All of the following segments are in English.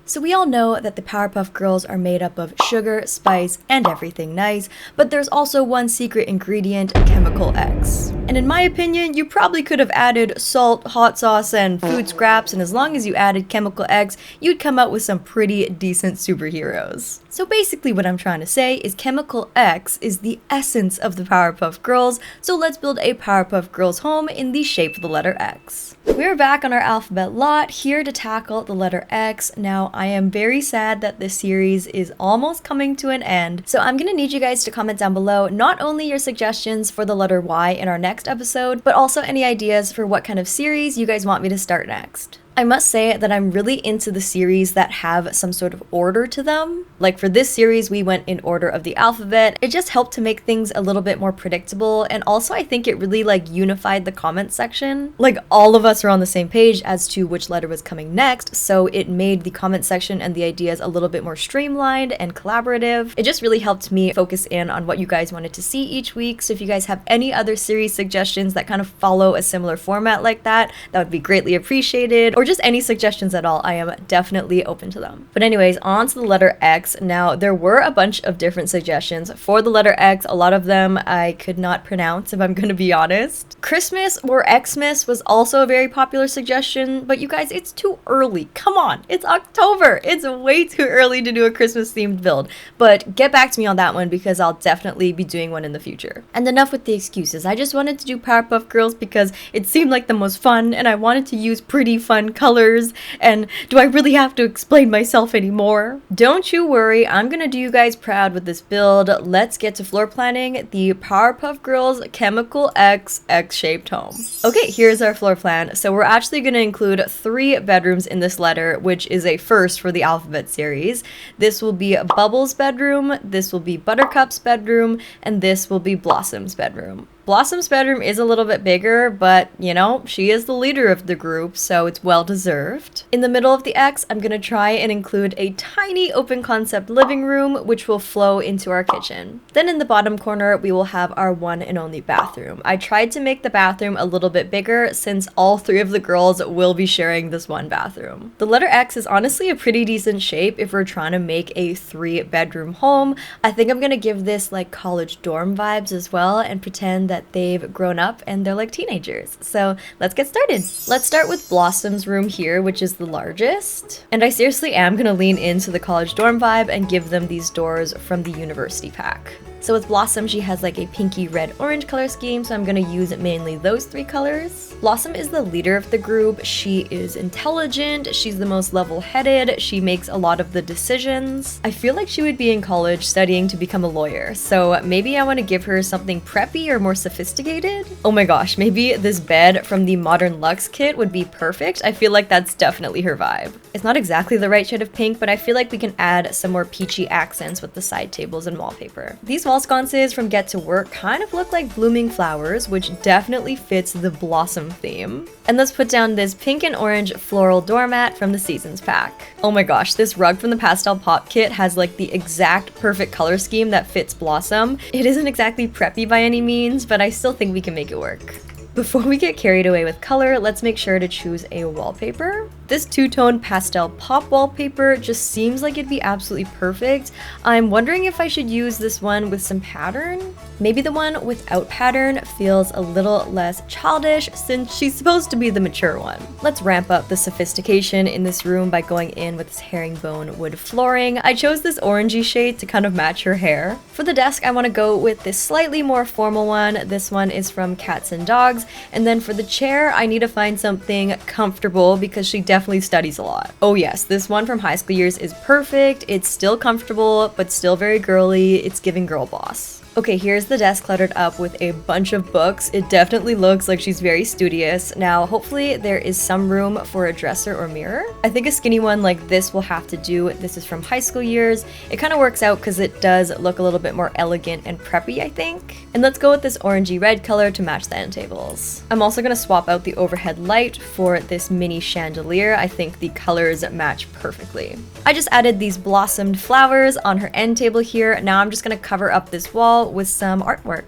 So we all know that the Powerpuff Girls are made up of sugar, spice, and everything nice, but there's also one secret ingredient, Chemical X. And in my opinion, you probably could have added salt, hot sauce, and food scraps, and as long as you added Chemical X, you'd come out with some pretty decent superheroes. So basically what I'm trying to say is Chemical X is the essence of the Powerpuff Girls, so let's build a Powerpuff Girls home in the shape of the letter X. We're back on our alphabet lot, here to tackle the letter X. Now, I am very sad that this series is almost coming to an end, so I'm gonna need you guys to comment down below not only your suggestions for the letter Y in our next episode, but also any ideas for what kind of series you guys want me to start next. I must say that I'm really into the series that have some sort of order to them. Like for this series, we went in order of the alphabet. It just helped to make things a little bit more predictable, and also I think it really unified the comment section. Like all of us are on the same page as to which letter was coming next, so it made the comment section and the ideas a little bit more streamlined and collaborative. It just really helped me focus in on what you guys wanted to see each week, so if you guys have any other series suggestions that kind of follow a similar format like that, that would be greatly appreciated, or just any suggestions at all, I am definitely open to them. But anyways, on to the letter X. Now, there were a bunch of different suggestions for the letter X. A lot of them I could not pronounce, if I'm going to be honest. Christmas or Xmas was also a very popular suggestion, but you guys, it's too early. Come on, it's October. It's way too early to do a Christmas themed build, but get back to me on that one because I'll definitely be doing one in the future. And enough with the excuses. I just wanted to do Powerpuff Girls because it seemed like the most fun, and I wanted to use pretty fun colors, and do I really have to explain myself anymore? Don't you worry, I'm gonna do you guys proud with this build. Let's get to floor planning the Powerpuff Girls Chemical X X-shaped home. Okay, here's our floor plan. So we're actually gonna include 3 bedrooms in this letter, which is a first for the alphabet series. This will be Bubbles' bedroom, this will be Buttercup's bedroom, and this will be Blossom's bedroom. Blossom's bedroom is a little bit bigger, but you know, she is the leader of the group, so it's well deserved. In the middle of the X, I'm gonna try and include a tiny open concept living room, which will flow into our kitchen. Then in the bottom corner, we will have our one and only bathroom. I tried to make the bathroom a little bit bigger since all 3 of the girls will be sharing this one bathroom. The letter X is honestly a pretty decent shape if we're trying to make a 3-bedroom home. I think I'm gonna give this like college dorm vibes as well and pretend that they've grown up and they're like teenagers. So let's get started. Let's start with Blossom's room here, which is the largest. And I seriously am gonna lean into the college dorm vibe and give them these doors from the university pack. So with Blossom, she has like a pinky red orange color scheme, so I'm gonna use mainly those 3 colors. Blossom is the leader of the group. She is intelligent, she's the most level-headed, she makes a lot of the decisions. I feel like she would be in college studying to become a lawyer, so maybe I want to give her something preppy or more sophisticated. Oh my gosh, maybe this bed from the Modern Luxe kit would be perfect. I feel like that's definitely her vibe. It's not exactly the right shade of pink, but I feel like we can add some more peachy accents with the side tables and wallpaper. These wall sconces from Get to Work kind of look like blooming flowers, which definitely fits the Blossom theme. And let's put down this pink and orange floral doormat from the Seasons pack. Oh my gosh, this rug from the Pastel Pop kit has like the exact perfect color scheme that fits Blossom. It isn't exactly preppy by any means, but I still think we can make it work. Before we get carried away with color, let's make sure to choose a wallpaper. This 2-tone pastel pop wallpaper just seems like it'd be absolutely perfect. I'm wondering if I should use this one with some pattern. Maybe the one without pattern feels a little less childish since she's supposed to be the mature one. Let's ramp up the sophistication in this room by going in with this herringbone wood flooring. I chose this orangey shade to kind of match her hair. For the desk, I want to go with this slightly more formal one. This one is from Cats and Dogs. And then for the chair, I need to find something comfortable because she definitely studies a lot. Oh yes, this one from High School Years is perfect. It's still comfortable, but still very girly. It's giving girl boss. Okay, here's the desk cluttered up with a bunch of books. It definitely looks like she's very studious. Now, hopefully there is some room for a dresser or mirror. I think a skinny one like this will have to do. This is from High School Years. It kind of works out because it does look a little bit more elegant and preppy, I think. And let's go with this orangey red color to match the end tables. I'm also going to swap out the overhead light for this mini chandelier. I think the colors match perfectly. I just added these blossomed flowers on her end table here. Now I'm just going to cover up this wall with some artwork.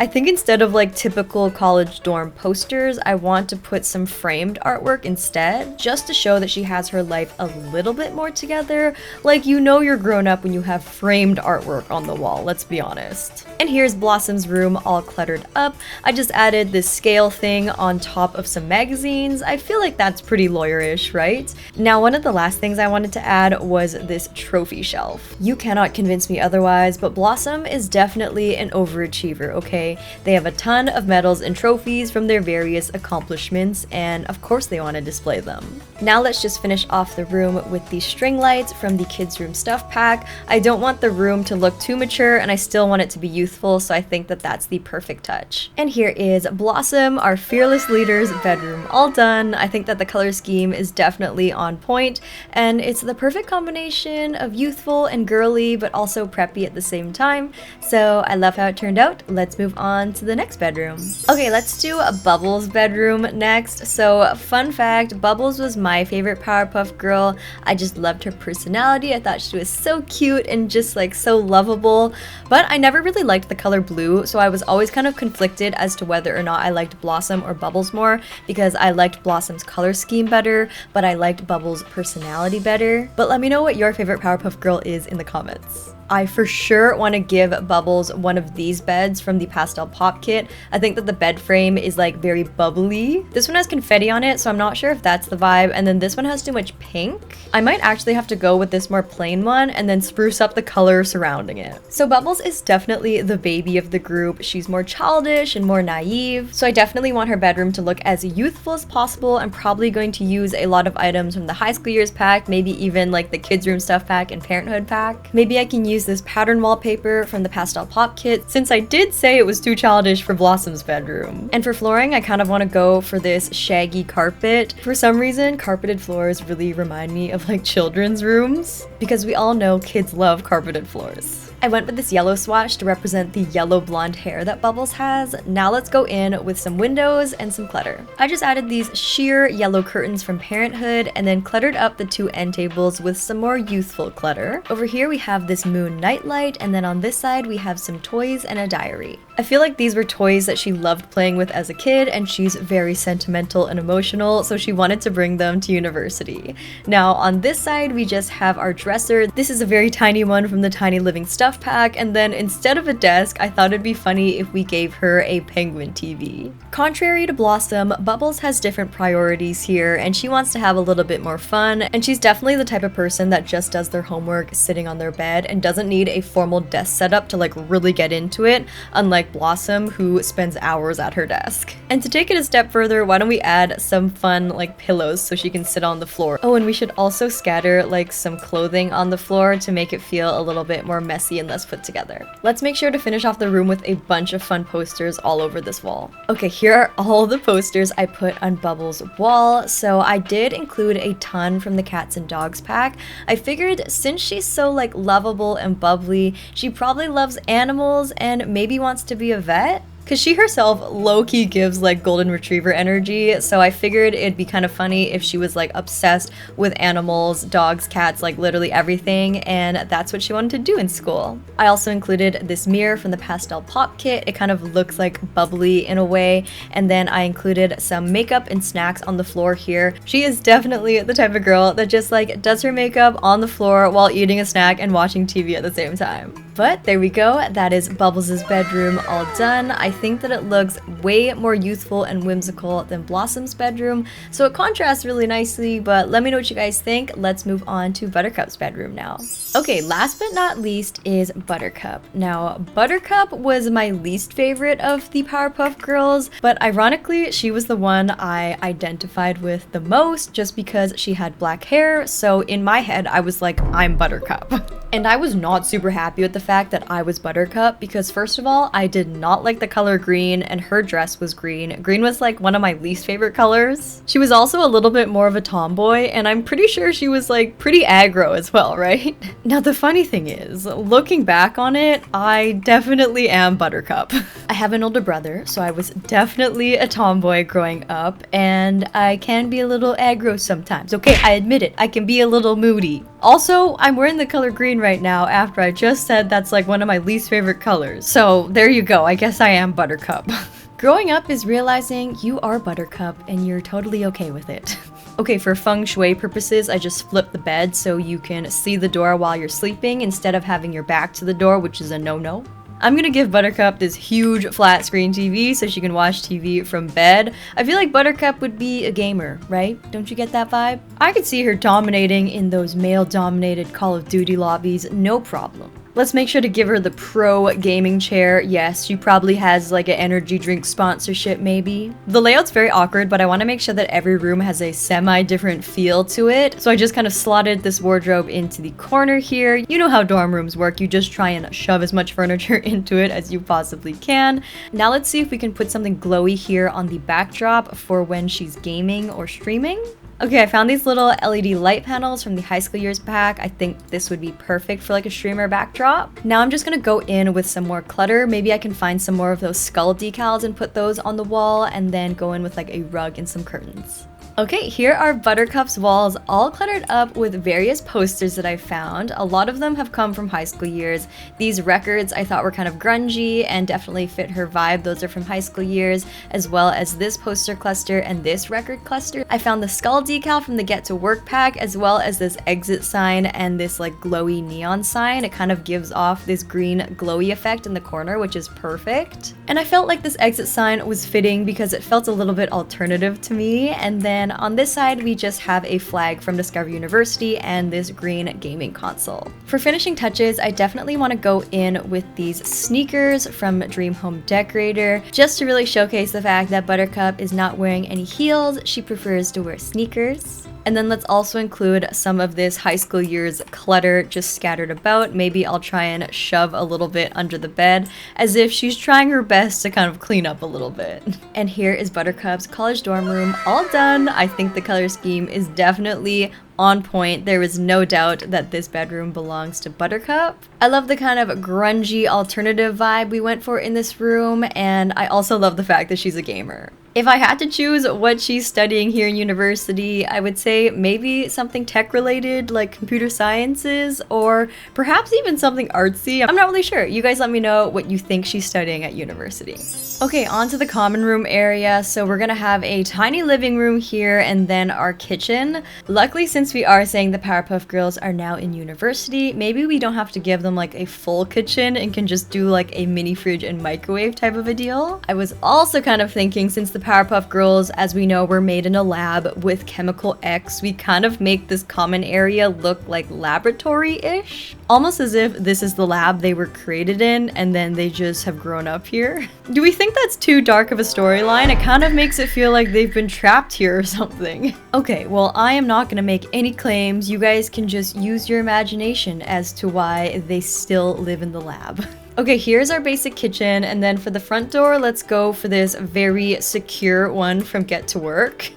I think instead of like typical college dorm posters, I want to put some framed artwork instead, just to show that she has her life a little bit more together. Like, you know you're grown up when you have framed artwork on the wall, let's be honest. And here's Blossom's room all cluttered up. I just added this scale thing on top of some magazines. I feel like that's pretty lawyerish, right? Now, one of the last things I wanted to add was this trophy shelf. You cannot convince me otherwise, but Blossom is definitely an overachiever, okay? They have a ton of medals and trophies from their various accomplishments, and of course they want to display them. Now let's just finish off the room with these string lights from the kids' room stuff pack. I don't want the room to look too mature, and I still want it to be youthful, so I think that that's the perfect touch. And here is Blossom, our fearless leader's bedroom, all done. I think that the color scheme is definitely on point, and it's the perfect combination of youthful and girly, but also preppy at the same time. So I love how it turned out. Let's move on to the next bedroom. Okay, let's do a Bubbles' bedroom next. So fun fact, Bubbles was my favorite Powerpuff Girl. I just loved her personality. I thought she was so cute and just like so lovable, but I never really liked the color blue, so I was always kind of conflicted as to whether or not I liked Blossom or Bubbles more, because I liked Blossom's color scheme better, but I liked Bubbles' personality better. But let me know what your favorite Powerpuff Girl is in the comments. I for sure want to give Bubbles one of these beds from the Pastel Pop Kit. I think that the bed frame is like very bubbly. This one has confetti on it, so I'm not sure if that's the vibe. And then this one has too much pink. I might actually have to go with this more plain one and then spruce up the color surrounding it. So Bubbles is definitely the baby of the group. She's more childish and more naive. So I definitely want her bedroom to look as youthful as possible. I'm probably going to use a lot of items from the high school years pack, maybe even like the kids room stuff pack and parenthood pack. Maybe I can use this pattern wallpaper from the Pastel Pop Kit, since I did say it was too childish for Blossom's bedroom. And for flooring, I kind of want to go for this shaggy carpet. For some reason, carpeted floors really remind me of like children's rooms, because we all know kids love carpeted floors. I went with this yellow swatch to represent the yellow blonde hair that Bubbles has. Now let's go in with some windows and some clutter. I just added these sheer yellow curtains from Parenthood and then cluttered up the two end tables with some more youthful clutter. Over here we have this moon nightlight, and then on this side we have some toys and a diary. I feel like these were toys that she loved playing with as a kid, and she's very sentimental and emotional, so she wanted to bring them to university. Now on this side we just have our dresser. This is a very tiny one from the Tiny Living Stuff pack, and then instead of a desk, I thought it'd be funny if we gave her a penguin TV. Contrary to Blossom, Bubbles has different priorities here, and she wants to have a little bit more fun, and she's definitely the type of person that just does their homework sitting on their bed and doesn't need a formal desk setup to like really get into it, unlike Blossom, who spends hours at her desk. And to take it a step further, why don't we add some fun like pillows so she can sit on the floor. Oh, and we should also scatter like some clothing on the floor to make it feel a little bit more messy and less put together. Let's make sure to finish off the room with a bunch of fun posters all over this wall. Okay, here are all the posters I put on Bubbles' wall. So I did include a ton from the Cats and Dogs pack. I figured since she's so like lovable and bubbly, she probably loves animals and maybe wants to be a vet. Because she herself low-key gives like golden retriever energy, so I figured it'd be kind of funny if she was like obsessed with animals, dogs, cats, like literally everything, and that's what she wanted to do in school. I also included this mirror from the Pastel Pop Kit. It kind of looks like bubbly in a way, and then I included some makeup and snacks on the floor here. She is definitely the type of girl that just like does her makeup on the floor while eating a snack and watching TV at the same time. But there we go, that is Bubbles' bedroom all done. I think that it looks way more youthful and whimsical than Blossom's bedroom, so it contrasts really nicely, but let me know what you guys think. Let's move on to Buttercup's bedroom now. Okay, last but not least is Buttercup. Now, Buttercup was my least favorite of the Powerpuff Girls, but ironically, she was the one I identified with the most just because she had black hair, so in my head, I was like, I'm Buttercup. And I was not super happy with the fact that I was Buttercup because first of all, I did not like the color green and her dress was green. Green was like one of my least favorite colors. She was also a little bit more of a tomboy and I'm pretty sure she was like pretty aggro as well, right? Now the funny thing is, looking back on it, I definitely am Buttercup. I have an older brother, so I was definitely a tomboy growing up and I can be a little aggro sometimes. Okay, I admit it, I can be a little moody. Also, I'm wearing the color green right now after I just said that's like one of my least favorite colors. So there you go, I guess I am Buttercup. Growing up is realizing you are Buttercup and you're totally okay with it. Okay, for feng shui purposes, I just flip the bed so you can see the door while you're sleeping instead of having your back to the door, which is a no-no. I'm gonna give Buttercup this huge flat screen TV so she can watch TV from bed. I feel like Buttercup would be a gamer, right? Don't you get that vibe? I could see her dominating in those male-dominated Call of Duty lobbies, no problem. Let's make sure to give her the pro gaming chair. Yes, she probably has like an energy drink sponsorship maybe. The layout's very awkward, but I want to make sure that every room has a semi-different feel to it. So I just kind of slotted this wardrobe into the corner here. You know how dorm rooms work. You just try and shove as much furniture into it as you possibly can. Now let's see if we can put something glowy here on the backdrop for when she's gaming or streaming. Okay, I found these little LED light panels from the high school years pack. I think this would be perfect for like a streamer backdrop. Now I'm just gonna go in with some more clutter. Maybe I can find some more of those skull decals and put those on the wall, and then go in with like a rug and some curtains. Okay, here are Buttercup's walls all cluttered up with various posters that I found. A lot of them have come from high school years. These records I thought were kind of grungy and definitely fit her vibe. Those are from high school years, as well as this poster cluster and this record cluster. I found the skull decal from the Get to Work pack, as well as this exit sign and this like glowy neon sign. It kind of gives off this green glowy effect in the corner, which is perfect. And I felt like this exit sign was fitting because it felt a little bit alternative to me. And then on this side, we just have a flag from Discovery University and this green gaming console. For finishing touches, I definitely want to go in with these sneakers from Dream Home Decorator, just to really showcase the fact that Buttercup is not wearing any heels. She prefers to wear sneakers. And then let's also include some of this high school years clutter just scattered about. Maybe I'll try and shove a little bit under the bed, as if she's trying her best to kind of clean up a little bit. And here is Buttercup's college dorm room all done. I think the color scheme is definitely on point. There is no doubt that this bedroom belongs to Buttercup. I love the kind of grungy alternative vibe we went for in this room, and I also love the fact that she's a gamer. If I had to choose what she's studying here in university, I would say maybe something tech related like computer sciences, or perhaps even something artsy. I'm not really sure. You guys let me know what you think she's studying at university. Okay, on to the common room area. So we're gonna have a tiny living room here and then our kitchen. Luckily, since we are saying the Powerpuff Girls are now in university, maybe we don't have to give them like a full kitchen and can just do like a mini fridge and microwave type of a deal. I was also kind of thinking, since the Powerpuff Girls, as we know, were made in a lab with chemical X, we kind of make this common area look like laboratory-ish. Almost as if this is the lab they were created in and then they just have grown up here. Do we think that's too dark of a storyline? It kind of makes it feel like they've been trapped here or something. Okay, well, I am not gonna make any claims. You guys can just use your imagination as to why they still live in the lab. Okay, here's our basic kitchen, and then for the front door, let's go for this very secure one from Get to Work.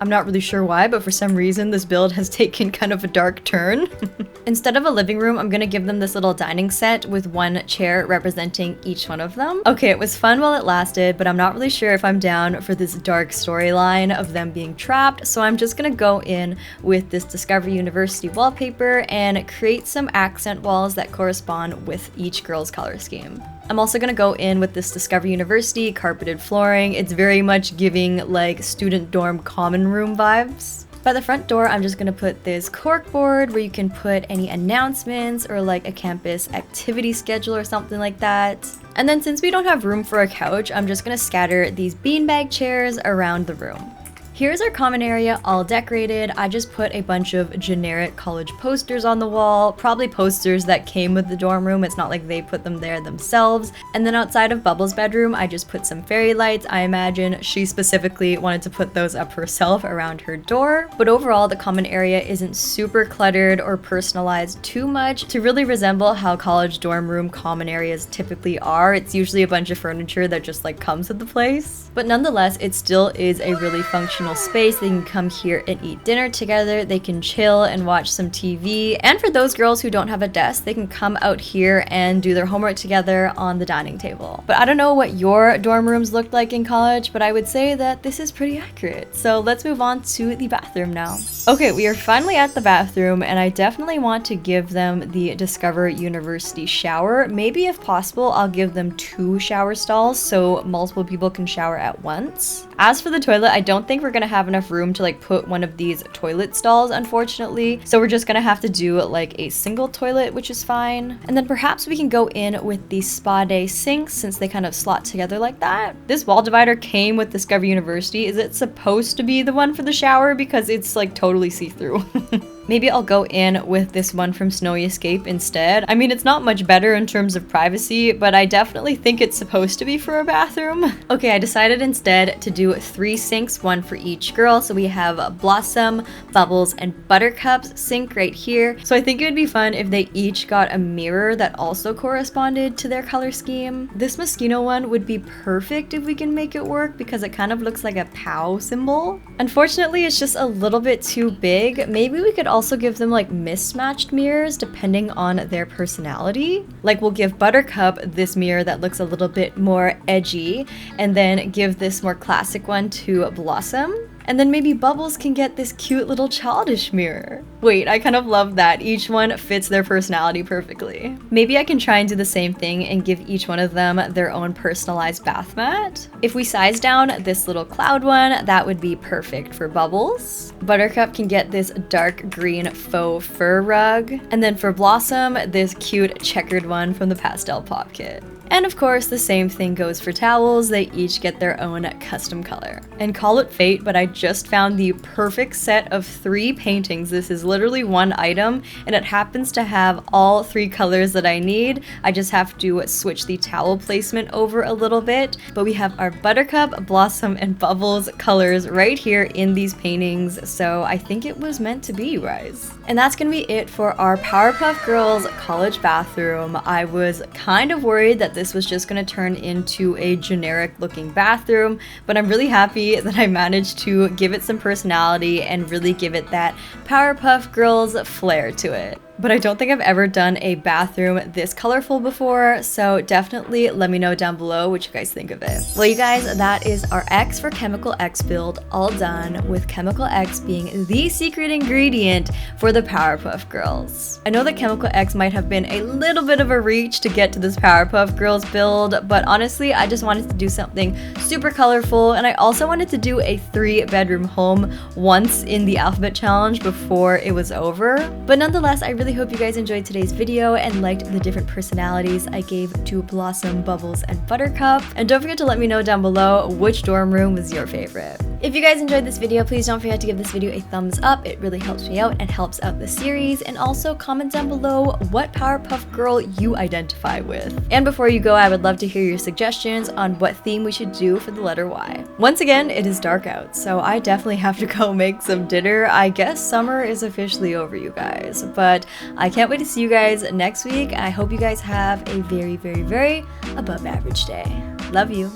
I'm not really sure why, but for some reason this build has taken kind of a dark turn. Instead of a living room, I'm gonna give them this little dining set with one chair representing each one of them. Okay, it was fun while it lasted, but I'm not really sure if I'm down for this dark storyline of them being trapped, so I'm just gonna go in with this Discovery University wallpaper and create some accent walls that correspond with each girl's color scheme. I'm also gonna go in with this Discovery University carpeted flooring. It's very much giving like student dorm common room vibes. By the front door, I'm just gonna put this cork board where you can put any announcements or like a campus activity schedule or something like that. And then since we don't have room for a couch, I'm just gonna scatter these beanbag chairs around the room. Here's our common area all decorated. I just put a bunch of generic college posters on the wall, probably posters that came with the dorm room. It's not like they put them there themselves. And then outside of Bubble's bedroom, I just put some fairy lights. I imagine she specifically wanted to put those up herself around her door. But overall, the common area isn't super cluttered or personalized too much to really resemble how college dorm room common areas typically are. It's usually a bunch of furniture that just like comes with the place. But nonetheless, it still is a really functional personal space. They can come here and eat dinner together. They can chill and watch some TV. And for those girls who don't have a desk, they can come out here and do their homework together on the dining table. But I don't know what your dorm rooms looked like in college, but I would say that this is pretty accurate. So let's move on to the bathroom now. Okay, we are finally at the bathroom, and I definitely want to give them the Discover University shower. Maybe if possible, I'll give them 2 shower stalls so multiple people can shower at once. As for the toilet, I don't think we're gonna have enough room to like put one of these toilet stalls, unfortunately. So we're just gonna have to do like a single toilet, which is fine. And then perhaps we can go in with the spa day sinks since they kind of slot together like that. This wall divider came with Discover University. Is it supposed to be the one for the shower? Because it's like totally see-through. Maybe I'll go in with this one from Snowy Escape instead. I mean, it's not much better in terms of privacy, but I definitely think it's supposed to be for a bathroom. Okay, I decided instead to do 3 sinks, 1 for each girl. So we have Blossom, Bubbles, and Buttercup's sink right here. So I think it would be fun if they each got a mirror that also corresponded to their color scheme. This Moschino one would be perfect if we can make it work because it kind of looks like a POW symbol. Unfortunately, it's just a little bit too big. Maybe we could also give them like mismatched mirrors depending on their personality. Like we'll give Buttercup this mirror that looks a little bit more edgy, and then give this more classic one to Blossom. And then maybe Bubbles can get this cute little childish mirror. Wait, I kind of love that. Each one fits their personality perfectly. Maybe I can try and do the same thing and give each one of them their own personalized bath mat. If we size down this little cloud one, that would be perfect for Bubbles. Buttercup can get this dark green faux fur rug. And then for Blossom, this cute checkered one from the Pastel Pop Kit. And of course, the same thing goes for towels. They each get their own custom color. And call it fate, but I just found the perfect set of 3 paintings. This is literally one item, and it happens to have all 3 colors that I need. I just have to switch the towel placement over a little bit. But we have our Buttercup, Blossom, and Bubbles colors right here in these paintings. So I think it was meant to be, you guys. And that's gonna be it for our Powerpuff Girls college bathroom. I was kind of worried that this was just going to turn into a generic looking bathroom, but I'm really happy that I managed to give it some personality and really give it that Powerpuff Girls flair to it. But I don't think I've ever done a bathroom this colorful before, so definitely let me know down below what you guys think of it. Well, you guys, that is our X for Chemical X build all done, with Chemical X being the secret ingredient for the Powerpuff Girls. I know that Chemical X might have been a little bit of a reach to get to this Powerpuff Girls build, but honestly, I just wanted to do something super colorful, and I also wanted to do a 3-bedroom home once in the alphabet challenge before it was over. But nonetheless, I really hope you guys enjoyed today's video and liked the different personalities I gave to Blossom, Bubbles, and Buttercup. And don't forget to let me know down below which dorm room was your favorite. If you guys enjoyed this video, please don't forget to give this video a thumbs up. It really helps me out and helps out the series. And also comment down below what Powerpuff Girl you identify with. And before you go, I would love to hear your suggestions on what theme we should do for the letter Y. Once again, it is dark out, so I definitely have to go make some dinner. I guess summer is officially over, you guys, but I can't wait to see you guys next week. I hope you guys have a very, very, very above average day. Love you.